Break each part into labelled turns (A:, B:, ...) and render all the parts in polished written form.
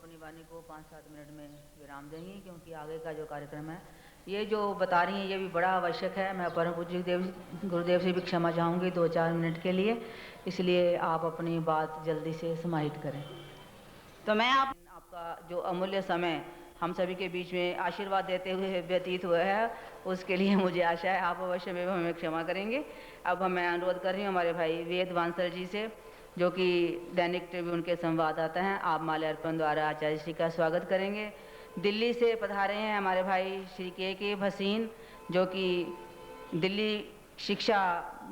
A: अपनी वाणी को 5-7 मिनट में विराम देंगी, क्योंकि आगे का जो कार्यक्रम है ये जो बता रही हैं ये भी बड़ा आवश्यक है। मैं परम पूज्य गुरुदेव से भी क्षमा चाहूँगी 2-4 मिनट के लिए, इसलिए आप अपनी बात जल्दी से समाहित करें। तो मैं आपका जो अमूल्य समय हम सभी के बीच में आशीर्वाद देते हुए व्यतीत हुआ है, उसके लिए मुझे आशा है आप अवश्य में हमें क्षमा करेंगे। अब मैं अनुरोध कर रही हूँ हमारे भाई वेद वांसर जी से, जो कि दैनिक ट्रिब्यून के संवाददाता हैं। आप माल्यार्पण द्वारा आचार्य श्री का स्वागत करेंगे। दिल्ली से पधारे हैं हमारे भाई श्री के भसीन, जो कि दिल्ली शिक्षा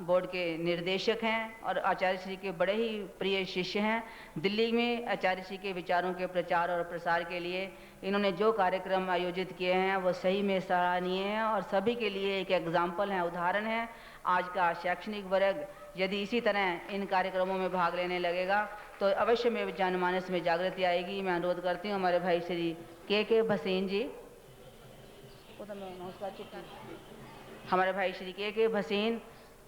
A: बोर्ड के निर्देशक हैं और आचार्य श्री के बड़े ही प्रिय शिष्य हैं। दिल्ली में आचार्य श्री के विचारों के प्रचार और प्रसार के लिए इन्होंने जो कार्यक्रम आयोजित किए हैं वो सही में सराहनीय हैं और सभी के लिए एक एग्जाम्पल है, उदाहरण है। आज का शैक्षणिक वर्ग यदि इसी तरह इन कार्यक्रमों में भाग लेने लगेगा तो अवश्य में जनमानस में जागृति आएगी। मैं अनुरोध करती हूँ हमारे भाई श्री के भसीन जी, हमारे भाई श्री के भसीन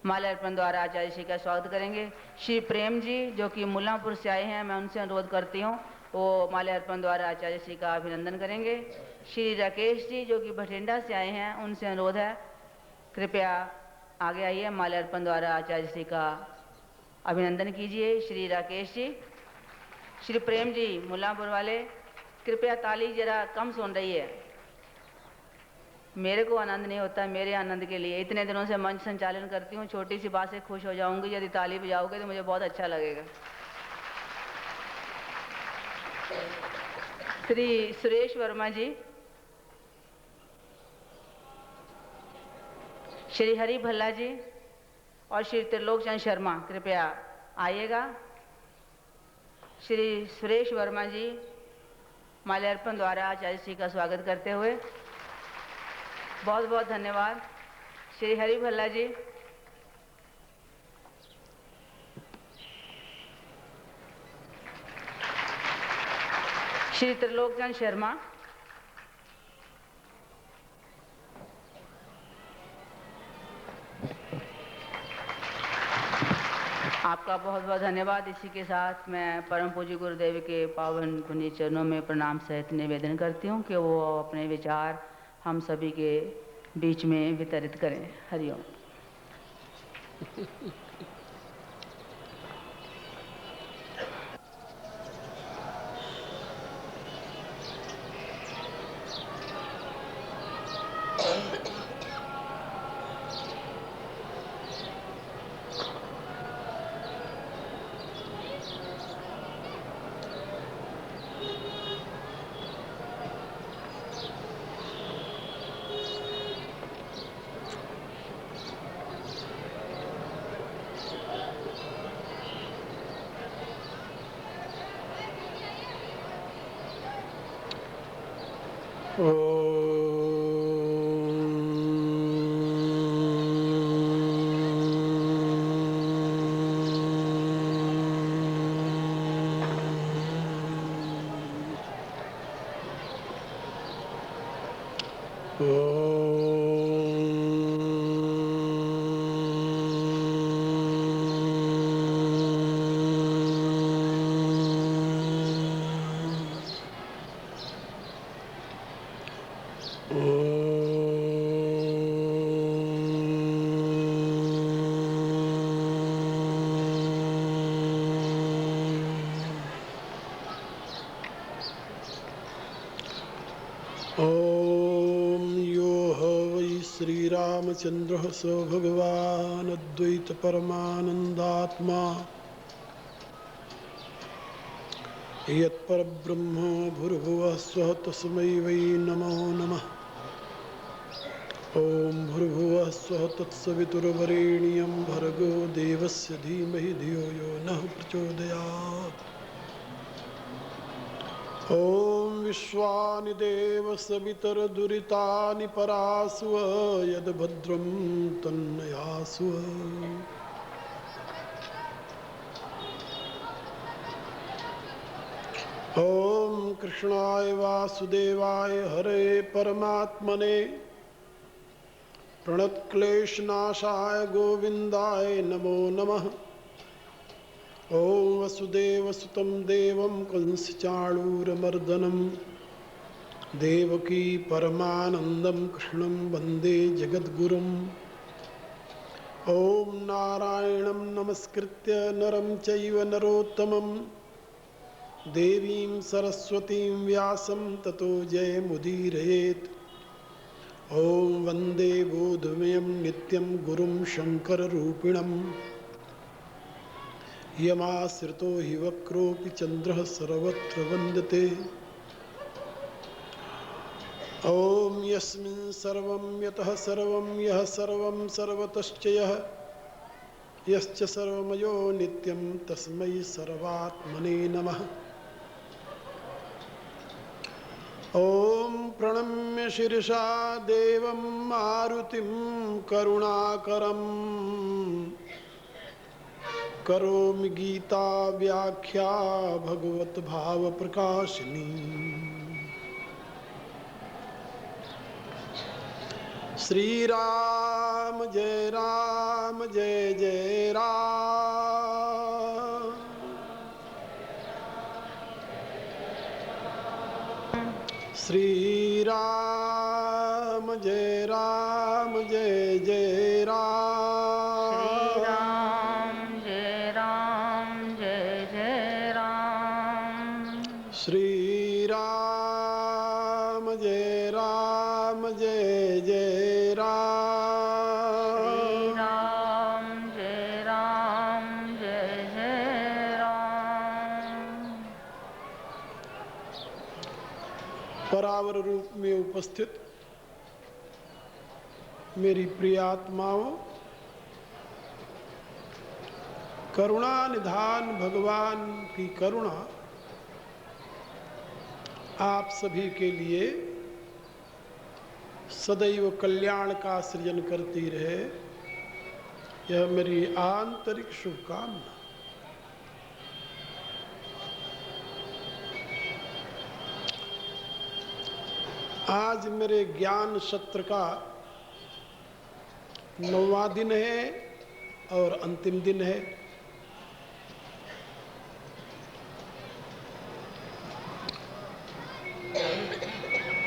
A: माल्यार्पण द्वारा आचार्य श्री का स्वागत करेंगे। श्री प्रेम जी जो कि मुल्लांपुर से आए हैं, मैं उनसे अनुरोध करती हूँ वो माल्यार्पण द्वारा आचार्य श्री का अभिनंदन करेंगे। श्री राकेश जी जो कि भटिंडा से आए हैं, उनसे अनुरोध है कृपया आगे आइए, माल्यार्पण द्वारा आचार्य श्री का अभिनंदन कीजिए। श्री राकेश जी। श्री प्रेम जी मुल्लांपुर वाले, कृपया ताली जरा कम सुन रही है, मेरे को आनंद नहीं होता। मेरे आनंद के लिए इतने दिनों से मंच संचालन करती हूँ, छोटी सी बात से खुश हो जाऊंगी, यदि ताली बजाओगे तो मुझे बहुत अच्छा लगेगा। श्री सुरेश वर्मा जी, श्री हरि भल्ला जी और श्री त्रिलोकचंद शर्मा कृपया आइएगा। श्री सुरेश वर्मा जी माल्यार्पण द्वारा आचार्य श्री का स्वागत करते हुए बहुत बहुत धन्यवाद। श्री हरि भल्ला जी, श्री त्रिलोकचंद शर्मा, आपका बहुत बहुत धन्यवाद। इसी के साथ मैं परम पूज्य गुरुदेव के पावन पुण्य चरणों में प्रणाम सहित निवेदन करती हूँ कि वो अपने विचार हम सभी के बीच में वितरित करें। हरिओम।
B: चंद्र स भगवान अद्वैत परमानंदात्मा यत्परब्रह्म भूर्भुवः स्वः तस्मै वै नमो नमः। ओम भूर्भुवः स्वः तत्सवितुर्वरेण्यं भर्गो देवस्य धीमहि धियो यो नः प्रचोदयात्। ओम विश्वानि देव सवितर्दुरितानि परासुव यद्भद्रं तन्नयासुव। ओम कृष्णाय वासुदेवाय हरे परमात्मने प्रणतक्लेशनाशाय गोविंदाय नमो नमः। ॐ वसुदेवसुतं देवं कंसचाणूरमर्दनं देवकी परमानन्दं कृष्णं वन्दे जगद्गुरुम् ॐ नारायणं नमस्कृत्य नरं चैव नरोत्तमं देवीं सरस्वतीं व्यासं ततो जयमुदीरयेत् ॐ वन्दे बोधमयं नित्यं गुरुं शङ्कररूपिणम् यमाश्रितो हि वक्रोऽपि चन्द्रः सर्वत्र वन्दते ॐ यस्मिन् सर्वं यतः सर्वं यः सर्वं सर्वतश्च यः यश्च सर्वमयो नित्यं तस्मै सर्वात्मने नमः ॐ प्रणम्य शिरसा देवं मारुतिं करुणाकरम् करोमि गीता व्याख्या भगवत भाव प्रकाशिनी श्री राम जय जय राम श्री राम जय जय राम श्री राम जय जय राम परावर रूप में उपस्थित मेरी प्रिय आत्माओं, करुणा निधान भगवान की करुणा आप सभी के लिए सदैव कल्याण का सृजन करती रहे, यह मेरी आंतरिक शुभकामना। आज मेरे ज्ञान सत्र का 9वां दिन है और अंतिम दिन है।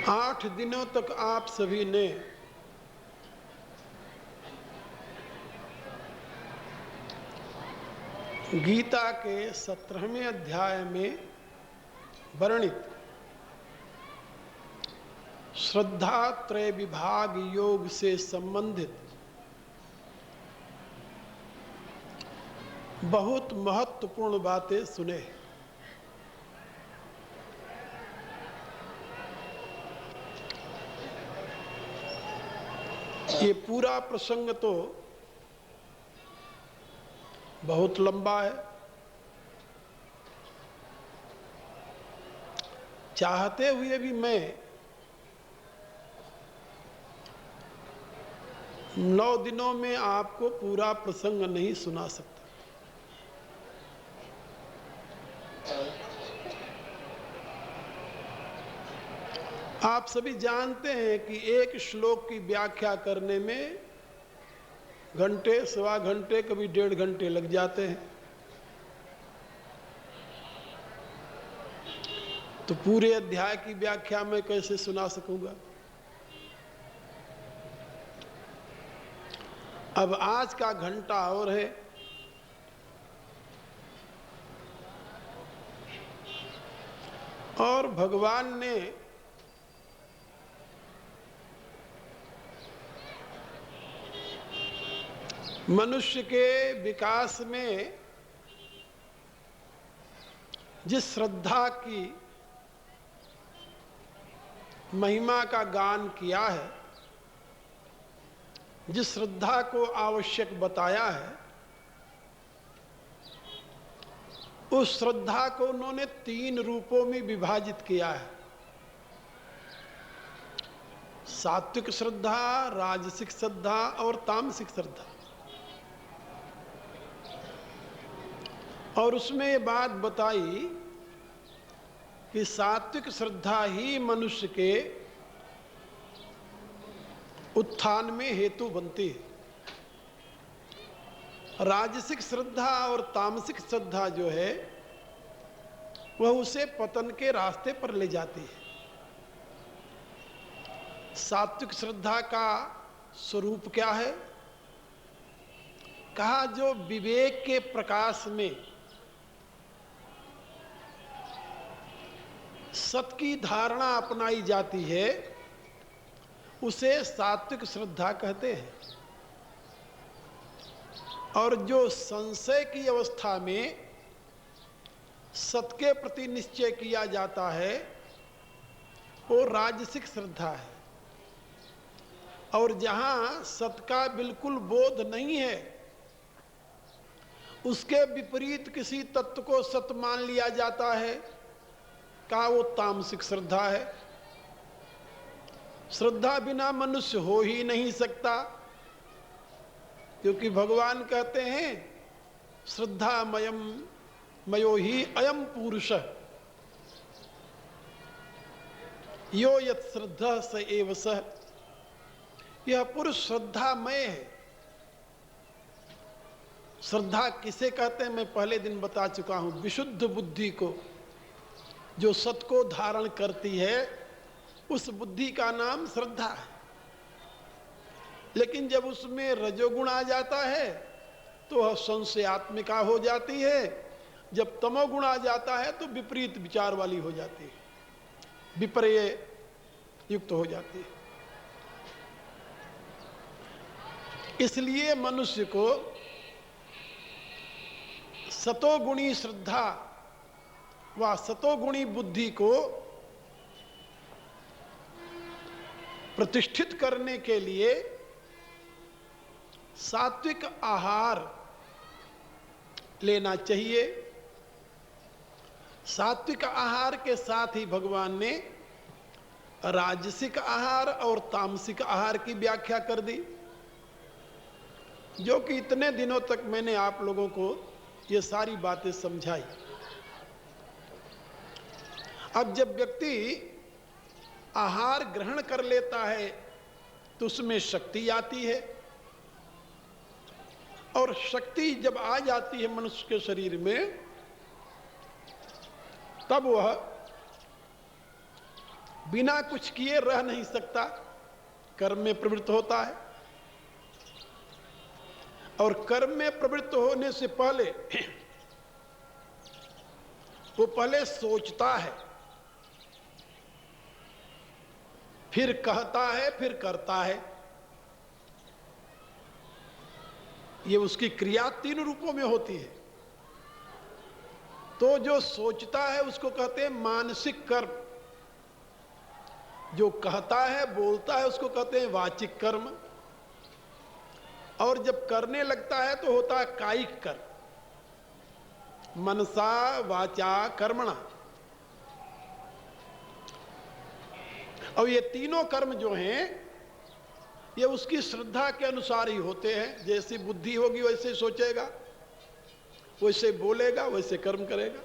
B: आठ दिनों तक आप सभी ने गीता के 17वें अध्याय में वर्णित श्रद्धा त्रय विभाग योग से संबंधित बहुत महत्वपूर्ण बातें सुने। ये पूरा प्रसंग तो बहुत लंबा है, चाहते हुए भी मैं 9 दिनों में आपको पूरा प्रसंग नहीं सुना सकता। आप सभी जानते हैं कि एक श्लोक की व्याख्या करने में घंटे, सवा घंटे, कभी 1.5 घंटे लग जाते हैं। तो पूरे अध्याय की व्याख्या मैं कैसे सुना सकूंगा। अब आज का घंटा और है, और भगवान ने मनुष्य के विकास में जिस श्रद्धा की महिमा का गान किया है, जिस श्रद्धा को आवश्यक बताया है, उस श्रद्धा को उन्होंने 3 रूपों में विभाजित किया है। सात्विक श्रद्धा, राजसिक श्रद्धा और तामसिक श्रद्धा। और उसमें ये बात बताई कि सात्विक श्रद्धा ही मनुष्य के उत्थान में हेतु बनती है। राजसिक श्रद्धा और तामसिक श्रद्धा जो है वह उसे पतन के रास्ते पर ले जाती है। सात्विक श्रद्धा का स्वरूप क्या है? कहा जो विवेक के प्रकाश में सत की धारणा अपनाई जाती है उसे सात्विक श्रद्धा कहते हैं। और जो संशय की अवस्था में सत के प्रति निश्चय किया जाता है वो राजसिक श्रद्धा है। और जहां सत का बिल्कुल बोध नहीं है, उसके विपरीत किसी तत्व को सत मान लिया जाता है, कहा वो तामसिक श्रद्धा है। श्रद्धा बिना मनुष्य हो ही नहीं सकता, क्योंकि भगवान कहते हैं श्रद्धा मयो ही अयम पुरुष यो यत् श्रद्धा स एव सः। यह पुरुष श्रद्धामय है। श्रद्धा किसे कहते हैं मैं पहले दिन बता चुका हूं। विशुद्ध बुद्धि को, जो सत को धारण करती है, उस बुद्धि का नाम श्रद्धा है। लेकिन जब उसमें रजोगुण आ जाता है तो वह संशयात्मिका हो जाती है। जब तमोगुण आ जाता है तो विपरीत विचार वाली हो जाती है, विपर्य युक्त हो जाती है। इसलिए मनुष्य को सतोगुणी श्रद्धा व सतोगुणी बुद्धि को प्रतिष्ठित करने के लिए सात्विक आहार लेना चाहिए। सात्विक आहार के साथ ही भगवान ने राजसिक आहार और तामसिक आहार की व्याख्या कर दी, जो कि इतने दिनों तक मैंने आप लोगों को ये सारी बातें समझाई। अब जब व्यक्ति आहार ग्रहण कर लेता है तो उसमें शक्ति आती है, और शक्ति जब आ जाती है मनुष्य के शरीर में, तब वह बिना कुछ किए रह नहीं सकता, कर्म में प्रवृत्त होता है। और कर्म में प्रवृत्त होने से पहले वो पहले सोचता है, फिर कहता है, फिर करता है। ये उसकी क्रिया तीन रूपों में होती है। तो जो सोचता है उसको कहते हैं मानसिक कर्म, जो कहता है बोलता है उसको कहते हैं वाचिक कर्म, और जब करने लगता है तो होता है कायिक कर्म, मनसा वाचा कर्मणा। और ये तीनों कर्म जो हैं ये उसकी श्रद्धा के अनुसार ही होते हैं। जैसी बुद्धि होगी वैसे सोचेगा, वैसे बोलेगा, वैसे कर्म करेगा।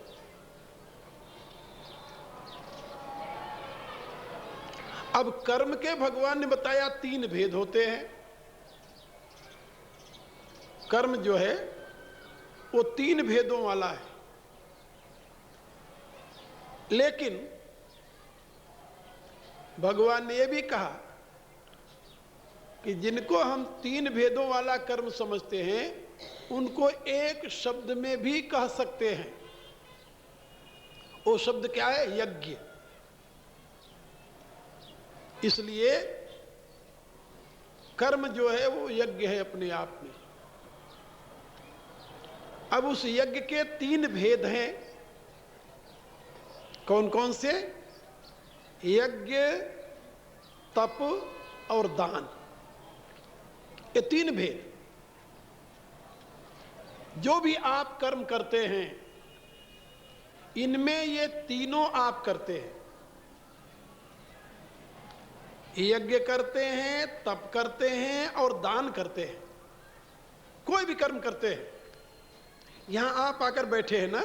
B: अब कर्म के भगवान ने बताया तीन भेद होते हैं। कर्म जो है वो तीन भेदों वाला है। लेकिन भगवान ने यह भी कहा कि जिनको हम तीन भेदों वाला कर्म समझते हैं उनको एक शब्द में भी कह सकते हैं। वो शब्द क्या है? यज्ञ। इसलिए कर्म जो है वो यज्ञ है अपने आप में। अब उस यज्ञ के तीन भेद हैं। कौन कौन से? यज्ञ, तप और दान। ये तीन भेद। जो भी आप कर्म करते हैं इनमें ये तीनों आप करते हैं। यज्ञ करते हैं, तप करते हैं और दान करते हैं। कोई भी कर्म करते हैं। यहां आप आकर बैठे हैं ना,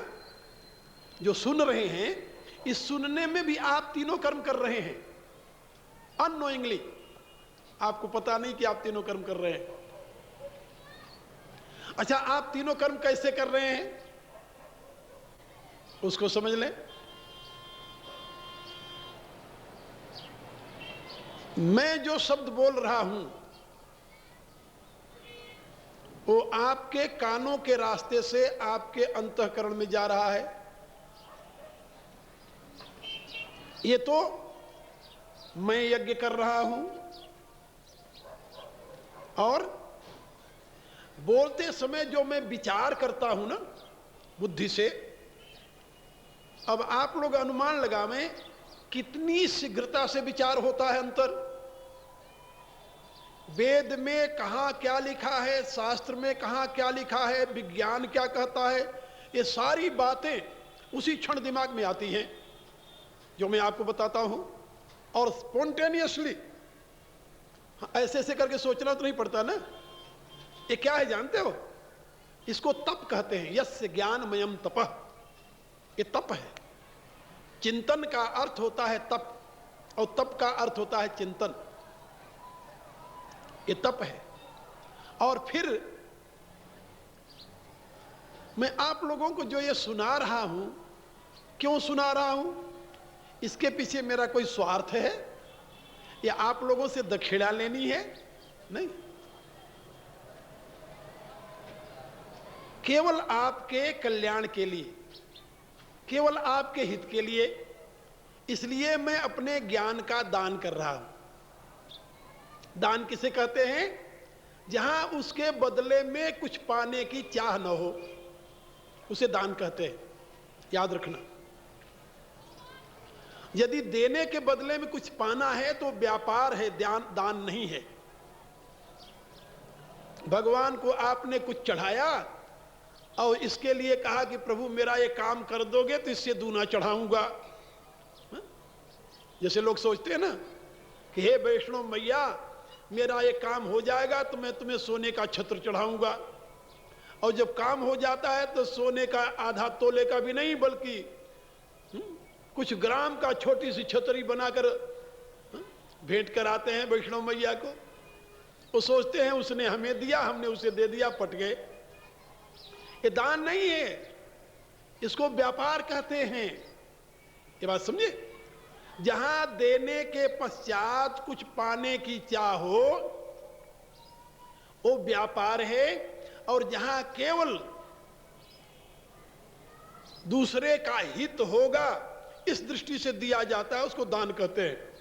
B: जो सुन रहे हैं, इस सुनने में भी आप तीनों कर्म कर रहे हैं अननोइंगली। आपको पता नहीं कि आप तीनों कर्म कर रहे हैं। अच्छा, आप तीनों कर्म कैसे कर रहे हैं उसको समझ लें। मैं जो शब्द बोल रहा हूं वो आपके कानों के रास्ते से आपके अंतःकरण में जा रहा है। ये तो मैं यज्ञ कर रहा हूं, और बोलते समय जो मैं विचार करता हूं ना बुद्धि से, अब आप लोग अनुमान लगावें कितनी शीघ्रता से विचार होता है अंतर। वेद में कहां क्या लिखा है, शास्त्र में कहां क्या लिखा है, विज्ञान क्या कहता है, ये सारी बातें उसी क्षण दिमाग में आती हैं जो मैं आपको बताता हूं। और स्पॉन्टेनियसली ऐसे ऐसे करके सोचना तो नहीं पड़ता ना। ये क्या है जानते हो? इसको तप कहते हैं। यस्य ज्ञानमयम तपः, ये तप है। चिंतन का अर्थ होता है तप, और तप का अर्थ होता है चिंतन। ये तप है। और फिर मैं आप लोगों को जो ये सुना रहा हूं, क्यों सुना रहा हूं? इसके पीछे मेरा कोई स्वार्थ है या आप लोगों से दक्षिणा लेनी है? नहीं, केवल आपके कल्याण के लिए, केवल आपके हित के लिए। इसलिए मैं अपने ज्ञान का दान कर रहा हूं। दान किसे कहते हैं? जहां उसके बदले में कुछ पाने की चाह न हो, उसे दान कहते हैं। याद रखना, यदि देने के बदले में कुछ पाना है तो व्यापार है, दान नहीं है। भगवान को आपने कुछ चढ़ाया और इसके लिए कहा कि प्रभु मेरा ये काम कर दोगे तो इससे दूना चढ़ाऊंगा। जैसे लोग सोचते हैं ना कि हे वैष्णव मैया, मेरा ये काम हो जाएगा तो मैं तुम्हें सोने का छत्र चढ़ाऊंगा। और जब काम हो जाता है तो सोने का आधा तोले का भी नहीं, बल्कि कुछ ग्राम का छोटी सी छतरी बनाकर भेंट कराते हैं वैष्णव मैया को। वो सोचते हैं उसने हमें दिया, हमने उसे दे दिया, पट गए। ये दान नहीं है, इसको व्यापार कहते हैं। ये बात समझे? जहां देने के पश्चात कुछ पाने की चाह हो वो व्यापार है, और जहां केवल दूसरे का हित होगा इस दृष्टि से दिया जाता है उसको दान कहते हैं।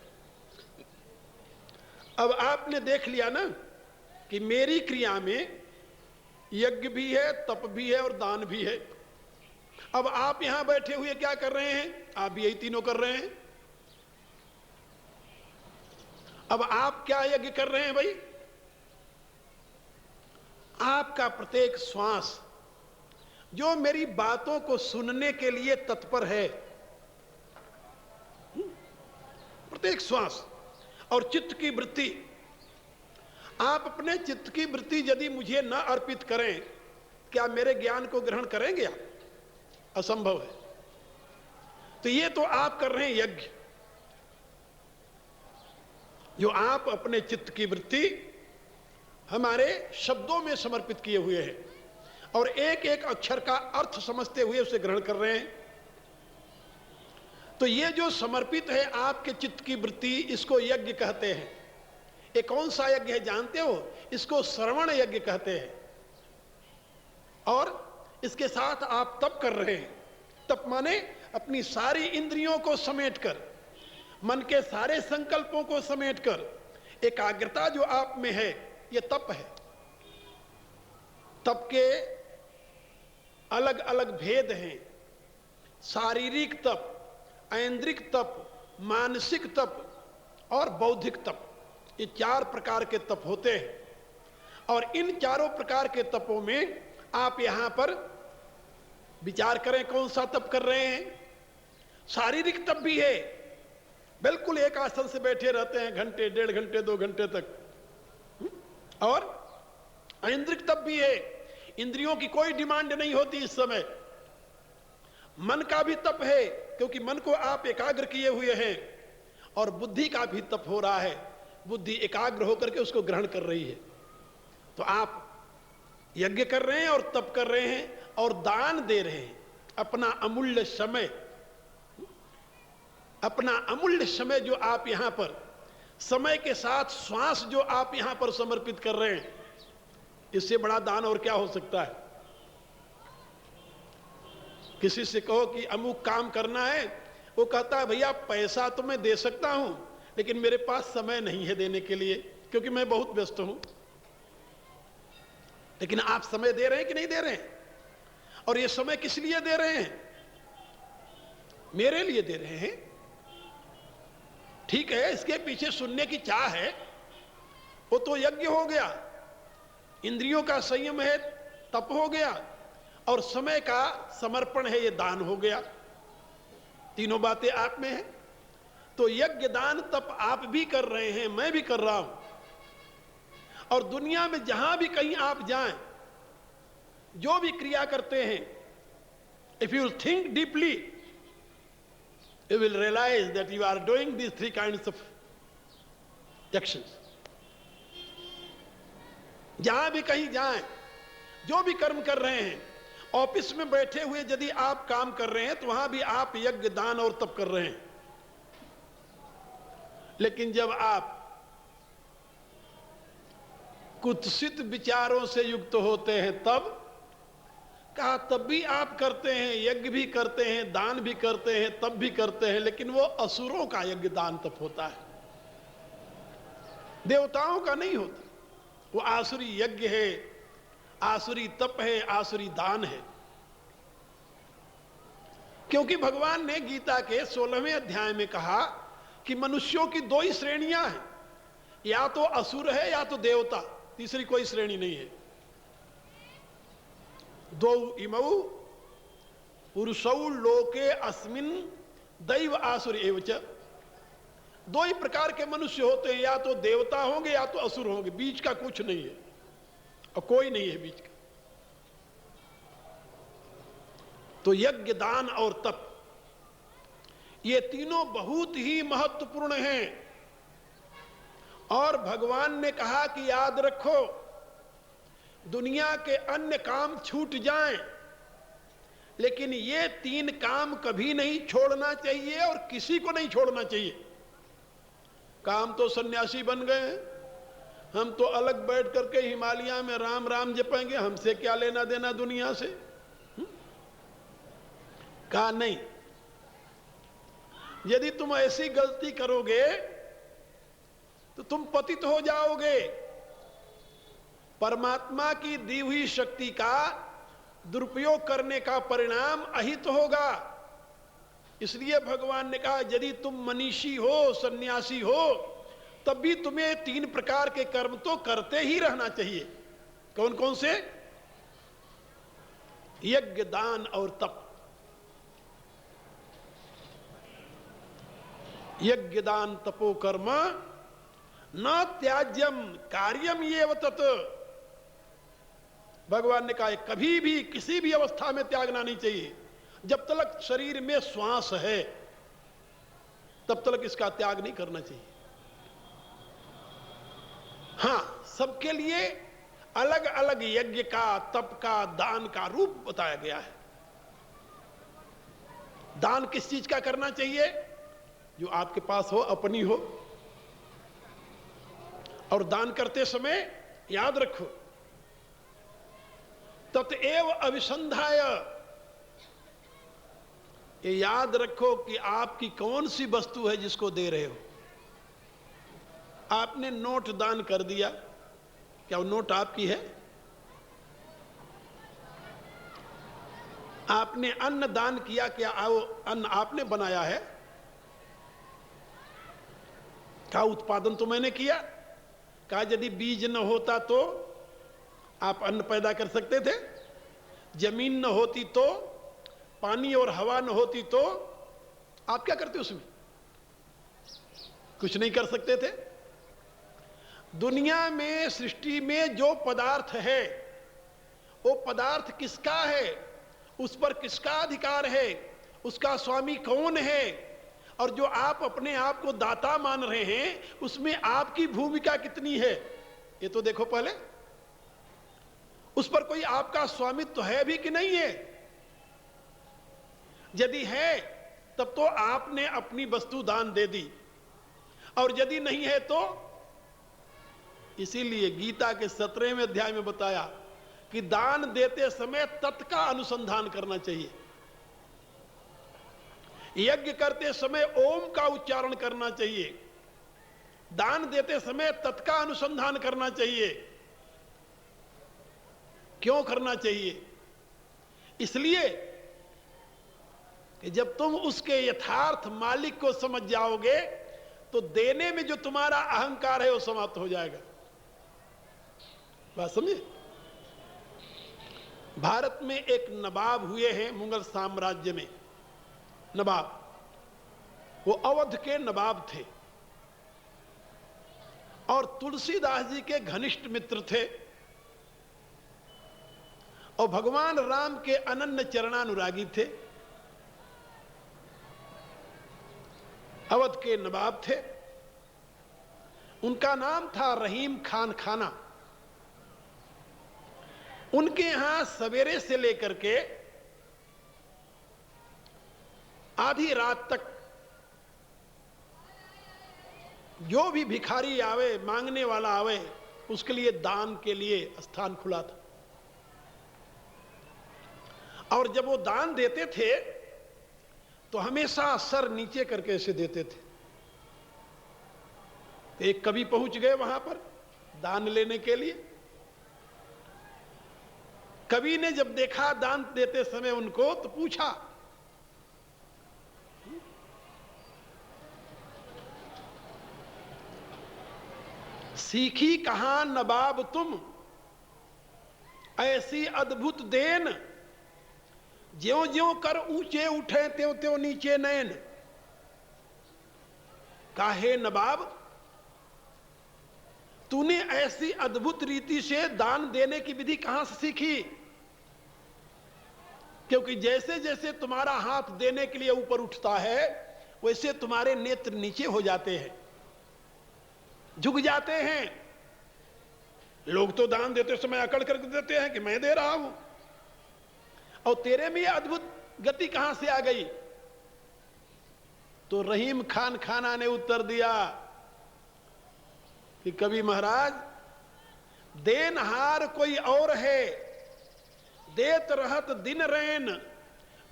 B: अब आपने देख लिया ना कि मेरी क्रिया में यज्ञ भी है, तप भी है और दान भी है। अब आप यहां बैठे हुए क्या कर रहे हैं? आप भी यही तीनों कर रहे हैं। अब आप क्या यज्ञ कर रहे हैं भाई? आपका प्रत्येक श्वास जो मेरी बातों को सुनने के लिए तत्पर है, प्रत्येक श्वास और चित्त की वृत्ति, आप अपने चित्त की वृत्ति यदि मुझे न अर्पित करें, क्या मेरे ज्ञान को ग्रहण करेंगे आप? असंभव है। तो ये तो आप कर रहे हैं यज्ञ, जो आप अपने चित्त की वृत्ति हमारे शब्दों में समर्पित किए हुए हैं और एक एक अक्षर का अर्थ समझते हुए उसे ग्रहण कर रहे हैं। तो ये जो समर्पित है आपके चित्त की वृत्ति, इसको यज्ञ कहते हैं। ये कौन सा यज्ञ है जानते हो? इसको श्रवण यज्ञ कहते हैं। और इसके साथ आप तप कर रहे हैं। तप माने अपनी सारी इंद्रियों को समेटकर, मन के सारे संकल्पों को समेटकर एकाग्रता जो आप में है, ये तप है। तप के अलग अलग भेद हैं। शारीरिक तप, ऐन्द्रिक तप, मानसिक तप और बौद्धिक तप, ये 4 प्रकार के तप होते हैं। और इन चारों प्रकार के तपों में आप यहां पर विचार करें कौन सा तप कर रहे हैं। शारीरिक तप भी है, बिल्कुल एक आसन से बैठे रहते हैं घंटे, 1.5 घंटे, 2 घंटे तक। और ऐन्द्रिक तप भी है, इंद्रियों की कोई डिमांड नहीं होती इस समय। मन का भी तप है, क्योंकि मन को आप एकाग्र किए हुए हैं। और बुद्धि का भी तप हो रहा है, बुद्धि एकाग्र होकर के उसको ग्रहण कर रही है। तो आप यज्ञ कर रहे हैं और तप कर रहे हैं और दान दे रहे हैं, अपना अमूल्य समय, अपना अमूल्य समय जो आप यहां पर समय के साथ श्वास जो आप यहां पर समर्पित कर रहे हैं, इससे बड़ा दान और क्या हो सकता है। किसी से कहो कि अमुक काम करना है, वो कहता है भैया पैसा तो मैं दे सकता हूं लेकिन मेरे पास समय नहीं है देने के लिए, क्योंकि मैं बहुत व्यस्त हूं। लेकिन आप समय दे रहे हैं कि नहीं दे रहे हैं? और ये समय किस लिए दे रहे हैं? मेरे लिए दे रहे हैं। ठीक है, इसके पीछे सुनने की चाह है, वो तो यज्ञ हो गया, इंद्रियों का संयम है, तप हो गया, और समय का समर्पण है, ये दान हो गया। तीनों बातें आप में हैं। तो यज्ञ दान तप आप भी कर रहे हैं, मैं भी कर रहा हूं। और दुनिया में जहां भी कहीं आप जाएं, जो भी क्रिया करते हैं, if you think deeply you will realize that you are doing these three kinds of actions. जहां भी कहीं जाएं, जो भी कर्म कर रहे हैं, ऑफिस में बैठे हुए यदि आप काम कर रहे हैं तो वहां भी आप यज्ञ दान और तप कर रहे हैं। लेकिन जब आप कुत्सित विचारों से युक्त होते हैं तब कहा, तब भी आप करते हैं, यज्ञ भी करते हैं, दान भी करते हैं, तब भी करते हैं, लेकिन वो असुरों का यज्ञ दान तप होता है, देवताओं का नहीं होता। वो आसुरी यज्ञ है, आसुरी तप है, आसुरी दान है। क्योंकि भगवान ने गीता के 16वें अध्याय में कहा कि मनुष्यों की दो ही श्रेणियां हैं, या तो असुर है या तो देवता, तीसरी कोई श्रेणी नहीं है। दो इमौ पुरुषौ लोके अस्मिन दैव आसुर एवच। दो ही प्रकार के मनुष्य होते हैं, या तो देवता होंगे या तो असुर होंगे, बीच का कुछ नहीं है, और कोई नहीं है बीच का। तो यज्ञ दान और तप, ये तीनों बहुत ही महत्वपूर्ण हैं। और भगवान ने कहा कि याद रखो, दुनिया के अन्य काम छूट जाएं, लेकिन ये तीन काम कभी नहीं छोड़ना चाहिए और किसी को नहीं छोड़ना चाहिए। काम तो सन्यासी बन गए हैं, हम तो अलग बैठ करके हिमालय में राम राम जपेंगे, हमसे क्या लेना देना दुनिया से। कहा नहीं, यदि तुम ऐसी गलती करोगे तो तुम पतित हो जाओगे। परमात्मा की दी हुई शक्ति का दुरुपयोग करने का परिणाम अहित होगा। इसलिए भगवान ने कहा, यदि तुम मनीषी हो, सन्यासी हो, तब भी तुम्हें तीन प्रकार के कर्म तो करते ही रहना चाहिए। कौन कौन से? यज्ञ दान और तप। यज्ञ दान तपो कर्म न त्याज्यम कार्यम येव तत्। भगवान ने कहा, कभी भी किसी भी अवस्था में त्यागना नहीं चाहिए। जब तक शरीर में श्वास है तब तक इसका त्याग नहीं करना चाहिए। हां, सबके लिए अलग अलग यज्ञ का, तप का, दान का रूप बताया गया है। दान किस चीज का करना चाहिए? जो आपके पास हो, अपनी हो। और दान करते समय याद रखो, ततएव अभिसंधाय, ये याद रखो कि आपकी कौन सी वस्तु है जिसको दे रहे हो। आपने नोट दान कर दिया, क्या वो नोट आपकी है? आपने अन्न दान किया, क्या वो अन्न आपने बनाया है? क्या उत्पादन तो मैंने किया? कहा, यदि बीज न होता तो आप अन्न पैदा कर सकते थे? जमीन न होती तो, पानी और हवा न होती तो आप क्या करते उसमें? कुछ नहीं कर सकते थे। दुनिया में, सृष्टि में जो पदार्थ है, वो पदार्थ किसका है? उस पर किसका अधिकार है? उसका स्वामी कौन है? और जो आप अपने आप को दाता मान रहे हैं, उसमें आपकी भूमिका कितनी है? ये तो देखो पहले। उस पर कोई आपका स्वामित्व है भी कि नहीं है? यदि है तब तो आपने अपनी वस्तु दान दे दी, और यदि नहीं है तो इसीलिए गीता के 17वें अध्याय में बताया कि दान देते समय तत् का अनुसंधान करना चाहिए। यज्ञ करते समय ओम का उच्चारण करना चाहिए, दान देते समय तत् का अनुसंधान करना चाहिए। क्यों करना चाहिए? इसलिए कि जब तुम उसके यथार्थ मालिक को समझ जाओगे तो देने में जो तुम्हारा अहंकार है वो समाप्त हो जाएगा। बात समझे? भारत में एक नवाब हुए हैं मुगल साम्राज्य में, नवाब, वो अवध के नवाब थे और तुलसीदास जी के घनिष्ठ मित्र थे और भगवान राम के अनन्य चरणानुरागी थे। अवध के नवाब थे, उनका नाम था रहीम खान खाना। उनके यहां सवेरे से लेकर के आधी रात तक जो भी भिखारी आवे, मांगने वाला आवे, उसके लिए दान के लिए स्थान खुला था। और जब वो दान देते थे तो हमेशा सर नीचे करके ऐसे देते थे। एक कवि पहुंच गए वहां पर दान लेने के लिए। कवि ने जब देखा दान देते समय उनको तो पूछा, सीखी कहां नवाब तुम ऐसी अद्भुत देन, ज्यों ज्यों कर ऊंचे उठे त्यों त्यों नीचे नैन। काहे नवाब, तूने ऐसी अद्भुत रीति से दान देने की विधि कहां से सीखी? क्योंकि जैसे जैसे तुम्हारा हाथ देने के लिए ऊपर उठता है वैसे तुम्हारे नेत्र नीचे हो जाते हैं, झुक जाते हैं। लोग तो दान देते समय अकड़ कर देते हैं कि मैं दे रहा हूं, और तेरे में यह अद्भुत गति कहां से आ गई? तो रहीम खान खाना ने उत्तर दिया कि कवि महाराज, देनहार कोई और है, देत रहत दिन रैन,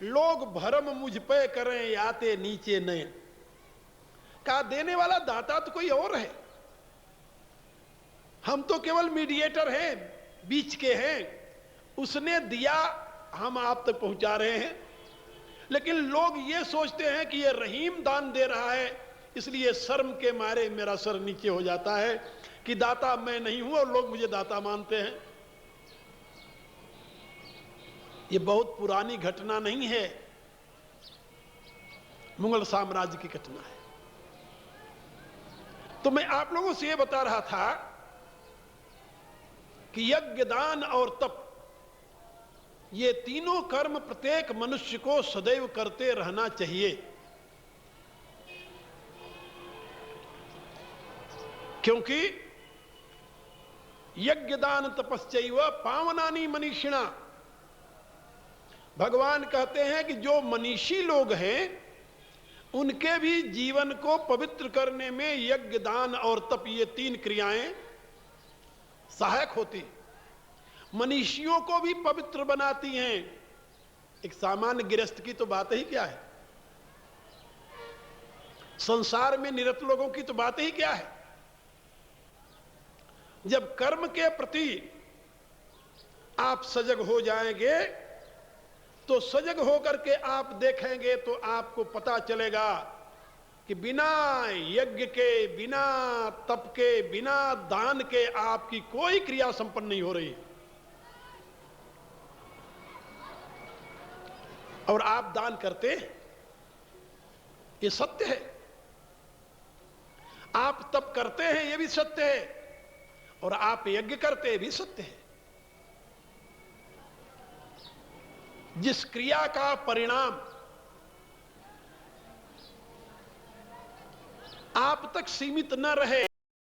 B: लोग भरम मुझ पे करें आते नीचे नैन। कहा देने वाला दाता तो कोई और है, हम तो केवल मीडिएटर हैं, बीच के हैं। उसने दिया, हम आप तक पहुंचा रहे हैं। लेकिन लोग ये सोचते हैं कि ये रहीम दान दे रहा है, इसलिए शर्म के मारे मेरा सर नीचे हो जाता है कि दाता मैं नहीं हूं और लोग मुझे दाता मानते हैं। ये बहुत पुरानी घटना नहीं है, मुगल साम्राज्य की घटना है। तो मैं आप लोगों से ये बता रहा था कि यज्ञ, दान और तप, ये तीनों कर्म प्रत्येक मनुष्य को सदैव करते रहना चाहिए। क्योंकि यज्ञ दान तपश्चैव पावनानि मनीषिणा, भगवान कहते हैं कि जो मनीषी लोग हैं उनके भी जीवन को पवित्र करने में यज्ञ, दान और तप, ये तीन क्रियाएं सहायक होती, मनीषियों को भी पवित्र बनाती हैं। एक सामान्य गृहस्थ की तो बात ही क्या है, संसार में निरत लोगों की तो बात ही क्या है। जब कर्म के प्रति आप सजग हो जाएंगे तो सजग होकर के आप देखेंगे तो आपको पता चलेगा कि बिना यज्ञ के, बिना तप के, बिना दान के आपकी कोई क्रिया संपन्न नहीं हो रही। और आप दान करते हैं, ये सत्य है। आप तप करते हैं, ये भी सत्य है। और आप यज्ञ करते हैं, भी सत्य है। जिस क्रिया का परिणाम आप तक सीमित न रहे,